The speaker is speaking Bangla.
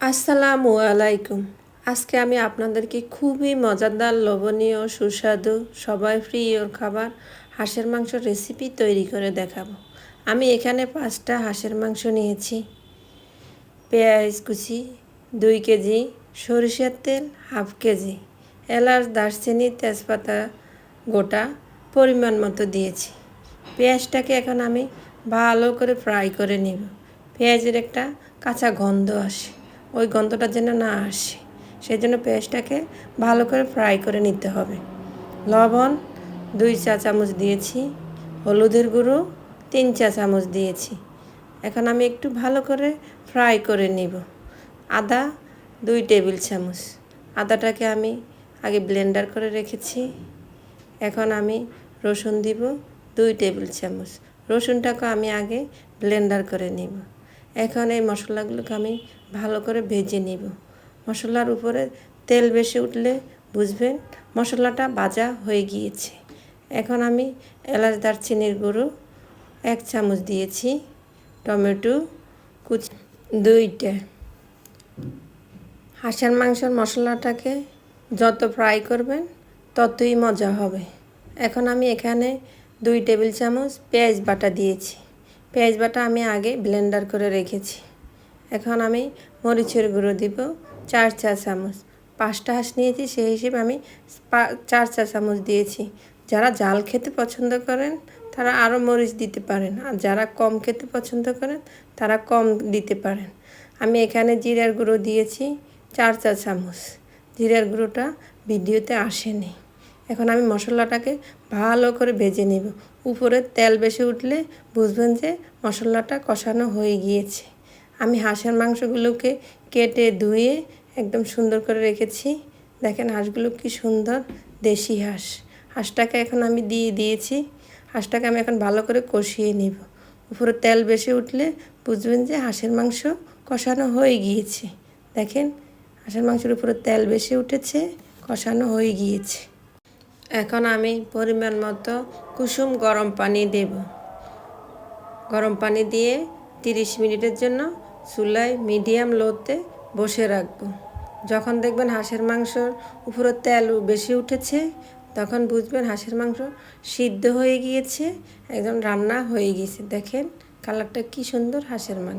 আসসালামু আলাইকুম। আজকে আমি আপনাদেরকে খুবই মজাদার, লবণীয়, সুস্বাদু, সবাই প্রিয় খাবার হাঁসের মাংস রেসিপি তৈরি করে দেখাবো। আমি এখানে 5টা হাঁসের মাংস নিয়েছি, পেঁয়াজ কুচি 2 কেজি, সরিষার তেল 1/2 কেজি, এলাচ, দারচিনি, তেজপাতা গোটা পরিমাণ মতো দিয়েছি। পেঁয়াজটাকে এখন আমি ভালো করে ফ্রাই করে নেব। পেঁয়াজের একটা কাঁচা গন্ধ আসে, ওই গন্ধটা যেন না আসে, সেই জন্য পেঁয়াজটাকে ভালো করে ফ্রাই করে নিতে হবে। লবণ 2 চা চামচ দিয়েছি, হলুদের গুঁড়ো 3 চা চামচ দিয়েছি। এখন আমি একটু ভালো করে ফ্রাই করে নিব। আদা 2 টেবিল চামচ, আদাটাকে আমি আগে ব্লেন্ডার করে রেখেছি। এখন আমি রসুন দিব 2 টেবিল চামচ, রসুনটাকে আমি আগে ব্লেন্ডার করে নিব। এখন এই মশলাগুলোকে আমি ভালো করে ভেজে নিব। মশলার উপরে তেল বেশি উঠলে বুঝবেন মশলাটা ভাজা হয়ে গিয়েছে। এখন আমি এলাচ, দারচিনির গুঁড়ো 1 চামচ দিয়েছি, টমেটো কুচি 2টা। হাঁসের মাংসের মশলাটাকে যত ফ্রাই করবেন ততই মজা হবে। এখন আমি এখানে 2 টেবিল চামচ পেঁয়াজ বাটা দিয়েছি। পেঁয়াজ বাটা আমি আগে ব্লেন্ডার করে রেখেছি। এখন আমি মরিচের গুঁড়ো দিব 4 চা চামচ। 5টা হাঁস নিয়েছি, সেই হিসেবে আমি 4 চা চামচ দিয়েছি। যারা ঝাল খেতে পছন্দ করেন তারা আরও মরিচ দিতে পারেন, আর যারা কম খেতে পছন্দ করেন তারা কম দিতে পারেন। আমি এখানে জিরার গুঁড়ো দিয়েছি 4 চা চামচ। জিরার গুঁড়োটা ভিডিওতে আসেনি। এখন আমি মশলাটাকে ভালো করে ভেজে নেব। উপরে তেল বেশি উঠলে বুঝবেন যে মশলাটা কষানো হয়ে গিয়েছে। আমি হাঁসের মাংসগুলোকে কেটে ধুয়ে একদম সুন্দর করে রেখেছি। দেখেন হাঁসগুলো কি সুন্দর, দেশি হাঁস। হাঁসটাকে এখন আমি দিয়েছি। হাঁসটাকে আমি এখন ভালো করে কষিয়ে নিব। উপরে তেল বেশি উঠলে বুঝবেন যে হাঁসের মাংস কষানো হয়ে গিয়েছে। দেখেন হাঁসের মাংসের উপরে তেল বেশি উঠেছে, কষানো হয়ে গিয়েছে। এখন আমি পরিমাণ মতো কুসুম গরম পানি দেব। গরম পানি দিয়ে 30 মিনিটের জন্য চুলায় মিডিয়াম লোতে বসে রাখবো। যখন দেখবেন হাঁসের মাংসর উপরে তেল বেশি উঠেছে তখন বুঝবেন হাঁসের মাংস সিদ্ধ হয়ে গিয়েছে, একদম রান্না হয়ে গিয়েছে। দেখেন কালারটা কি সুন্দর হাঁসের মাংস।